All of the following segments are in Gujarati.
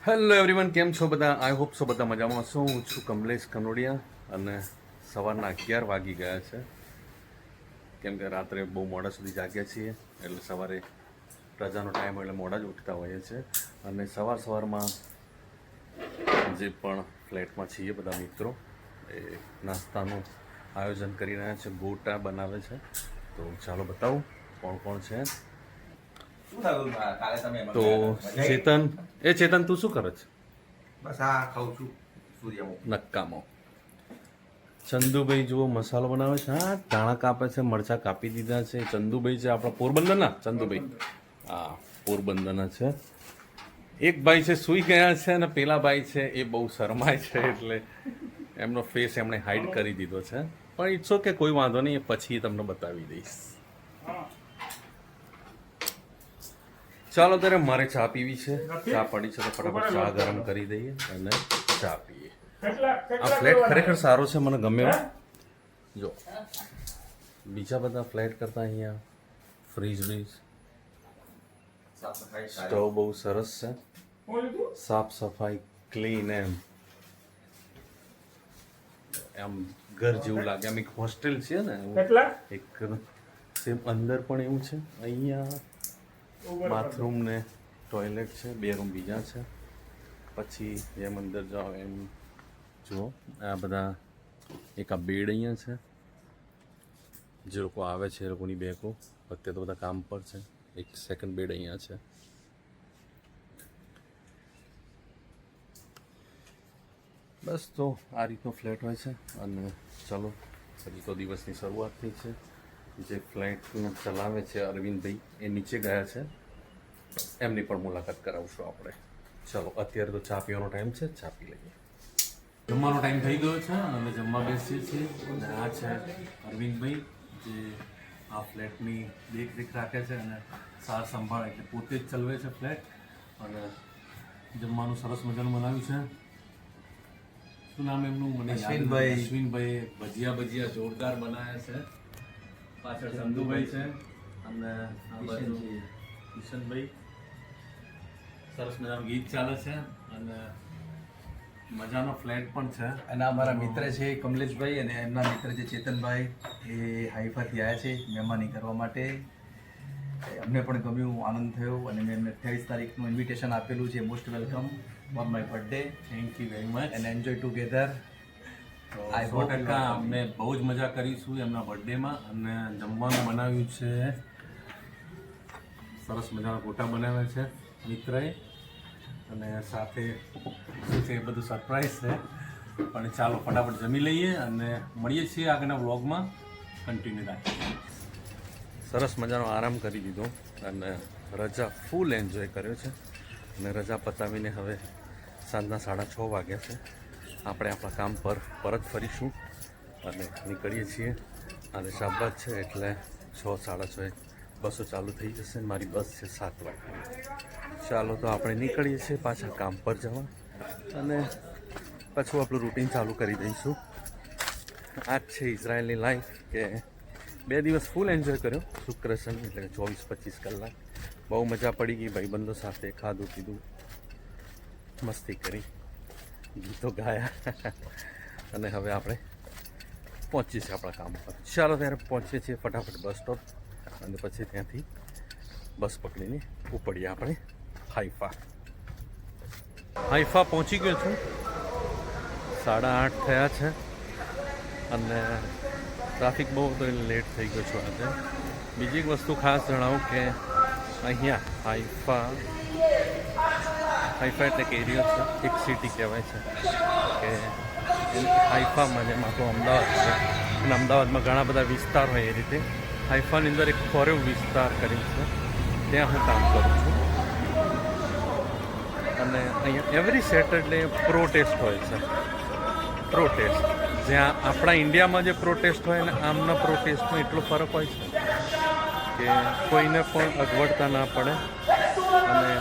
હેલો એવરીવન, કેમ છો બધા? આઈ હોપ સો બધા મજામાં છો. હું છું કમલેશ કનોડિયા અને સવારના 11 વાગી ગયા છે. કેમ કે રાત્રે બહુ મોડા સુધી જાગ્યા છીએ, એટલે સવારે રજાનો ટાઈમ એટલે મોડા જ ઉઠતા હોઈએ છીએ. અને સવારમાં જે પણ ફ્લેટમાં છીએ બધા મિત્રો એ નાસ્તાનું આયોજન કરી રહ્યા છે. ગોટા બનાવે છે. તો ચાલો બતાવું કોણ કોણ છે. તો ચેતન તું શું કરે છે? બસ આ ખાઉં છું સૂર્યમુખી. નક્કામાં ચંદુભાઈ જુઓ મસાલો બનાવે છે. હા, ધાણા કાપે છે, મરચાં કાપી દીધા છે. ચંદુભાઈ છે આપણા પોરબંદરના. ચંદુભાઈ હા પોરબંદરના છે. એક ભાઈ છે સૂઈ ગયા છે અને પેલા ભાઈ છે એ બહુ શરમાય છે, એટલે એમનો ફેસ એમણે હાઈડ કરી દીધો છે. પણ ઇટ્સ ઓકે, કોઈ વાંધો નહીં, એ પછી તમને બતાવી દઈશ. ચાલો ત્યારે મારે ચા પીવી છે. ચા પડી છે તો ફટાફટ ચા ગરમ કરી દઈએ અને ચા પીએ. આ ફ્લેટ ખરેખર સારો છે, મને ગમ્યો. જો બીજા બધા ફ્લેટ કરતાં અહીંયા ફ્રીજ બ્રીજ સ્ટવ બહુ સરસ છે. સાફ સફાઈ ક્લીન, એમ ઘર જેવું લાગે. આમ એક હોસ્ટેલ છે ને, એક સેમ અંદર પણ એવું છે. અહીંયા બાથરૂમ ને ટોયલેટ છે, 2 રૂમ બીજા છે. પછી જેમ અંદર જાઓ એમ જુઓ આ બધા, એક આ બેડ અહીંયા છે. જે લોકો આવે છે એ લોકોની બેગો અત્યારે તો બધા કામ પર છે. એક સેકન્ડ બેડ અહીંયા છે. બસ તો આ રીતનો ફ્લેટ હોય છે. અને ચલો હજી તો દિવસની શરૂઆત થઈ છે. જે ફ્લેટને ચલાવે છે અરવિંદભાઈ, એ નીચે ગયા છે. એમની પણ મુલાકાત કરાવશું આપણે. ચલો અત્યારે તો ચા પીવાનો ટાઈમ છે, ચા પી લઈએ. જમવાનો ટાઈમ થઈ ગયો છે અને જમવા બેસીએ છીએ. અને આ છે અરવિંદભાઈ, જે આ ફ્લેટની દેખરેખ રાખે છે અને સાર સંભાળ, એટલે પોતે જ ચલાવે છે ફ્લેટ. અને જમવાનું સરસ મજાનું બનાવ્યું છે. શું નામ એમનું? મને અશ્વિનભાઈ. ભજીયા જોરદાર બનાવ્યા છે. પાછળ ચંદુભાઈ છે અને આ બાજુ કિશનભાઈ. સરસ મજાનું ગીત ચાલે છે અને મજાનો ફ્લેટ પણ છે. અને અમારા મિત્ર છે કમલેશભાઈ અને એમના મિત્ર છે ચેતનભાઈ, એ હાઈફાથી આવ્યા છે મહેમાની કરવા માટે. અમને પણ ગમ્યું, આનંદ થયો અને મેં એમને 28 તારીખનું ઇન્વિટેશન આપેલું છે. Most welcome for my birthday. Thank you very much and enjoy together. I hope અમને બહુ જ મજા કરીશું એમના બર્થડેમાં. અને જમવાનું બનાવ્યું છે, સરસ મજાના ગોટા બનાવ્યા છે મિત્રએ. અને સાથે શું છે એ બધું સરપ્રાઈઝ છે. પણ ચાલો ફટાફટ જમી લઈએ અને મળીએ છીએ આગળના વ્લોગમાં. કન્ટિન્યુ રાખીએ. સરસ મજાનો આરામ કરી દીધો અને રજા ફૂલ એન્જોય કર્યો છે. અને રજા પતાવીને હવે સાંજના 6:30 વાગ્યા છે. આપણે આપણા કામ પર પરત ફરીશું અને નીકળીએ છીએ. અને શાબાદ છે એટલે 6, 6:30 બસો ચાલુ થઈ જશે. મારી બસ છે 7 વાગે. ચાલો તો આપણે નીકળીએ છીએ પાછા કામ પર જવા અને પાછું આપણું રૂટીન ચાલુ કરી દઈશું. આ જ છે ઇઝરાયલની લાઈફ, કે 2 દિવસ ફૂલ એન્જોય કર્યો. શુક્ર શનિ એટલે 24-25 કલાક બહુ મજા પડી ગઈ. ભાઈબંધો સાથે ખાધું પીધું, મસ્તી કરી, ગીતો ગાયા અને હવે આપણે પહોંચીએ છીએ આપણા કામ પર. ચાલો ત્યારે પહોંચીએ છીએ ફટાફટ બસ સ્ટોપ અને પછી ત્યાંથી બસ પકડીને ઉપડીએ આપણે હાઈફા પહોંચી ગયો છું. 8:30 થયા છે અને ટ્રાફિક બહુ તો લેટ થઈ ગયો છું આજે. બીજી એક વસ્તુ ખાસ જણાવું કે અહીંયા હાઈફા એટલે એક એરિયો છે, એક સિટી કહેવાય છે કે હાઈફામાં, જેમ આપણું અમદાવાદ છે અને અમદાવાદમાં ઘણા બધા વિસ્તાર હોય, એ રીતે હાઈફાની અંદર એક ફોરેવ વિસ્તાર કરી છે, ત્યાં હું કામ કરું છું. અને અહીંયા એવરી સેટરડે પ્રોટેસ્ટ હોય છે. પ્રોટેસ્ટ જ્યાં આપણા ઇન્ડિયામાં જે પ્રોટેસ્ટ હોય ને આમના પ્રોટેસ્ટમાં એટલો ફરક હોય છે કે કોઈને પણ અગવડતા ના પડે અને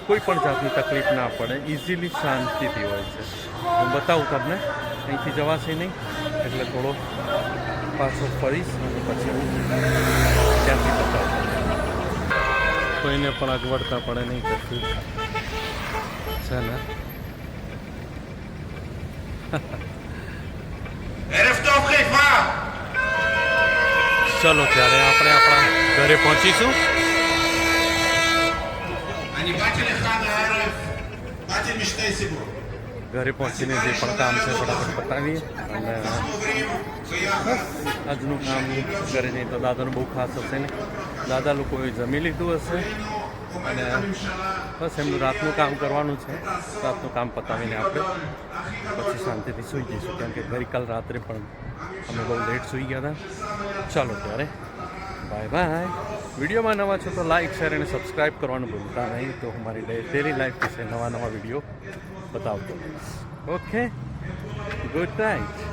કોઈ પણ જાતની તકલીફ ના પડે, ઇઝીલી શાંતિથી હોય છે. હું બતાવું તમને, અહીંથી જવાશે નહીં એટલે થોડો પાછો ફરીશ અને પછી હું ત્યાંથી બતાવું. કોઈને પણ અગવડતા પડે નહીં. પછી છે ને ચલો ત્યારે આપણે આપણા ઘરે પહોંચીશું. ઘરે પહોંચીને જે પણ કામ છે ફટાફટ પતાવીએ અને આજનું કામ ઘરે જઈએ તો દાદાનું બહુ ખાસ હશે ને. દાદા લોકોએ જમી લીધું હશે અને બસ એમનું રાતનું કામ કરવાનું છે. રાતનું કામ પતાવીને આપણે પછી શાંતિથી સૂઈ જઈશું, કેમ કે ગઈકાલ રાત્રે પણ અમે બહુ લેટ સૂઈ ગયા હતા. ચાલો ત્યારે બાય બાય. વિડીયોમાં નવા છો તો લાઇક શેર અને સબસ્ક્રાઈબ કરવાનું ભૂલતા નહીં, તો અમારી ડેલી લાઈફ વિશે નવા વિડીયો બતાવતો. Okay, good night.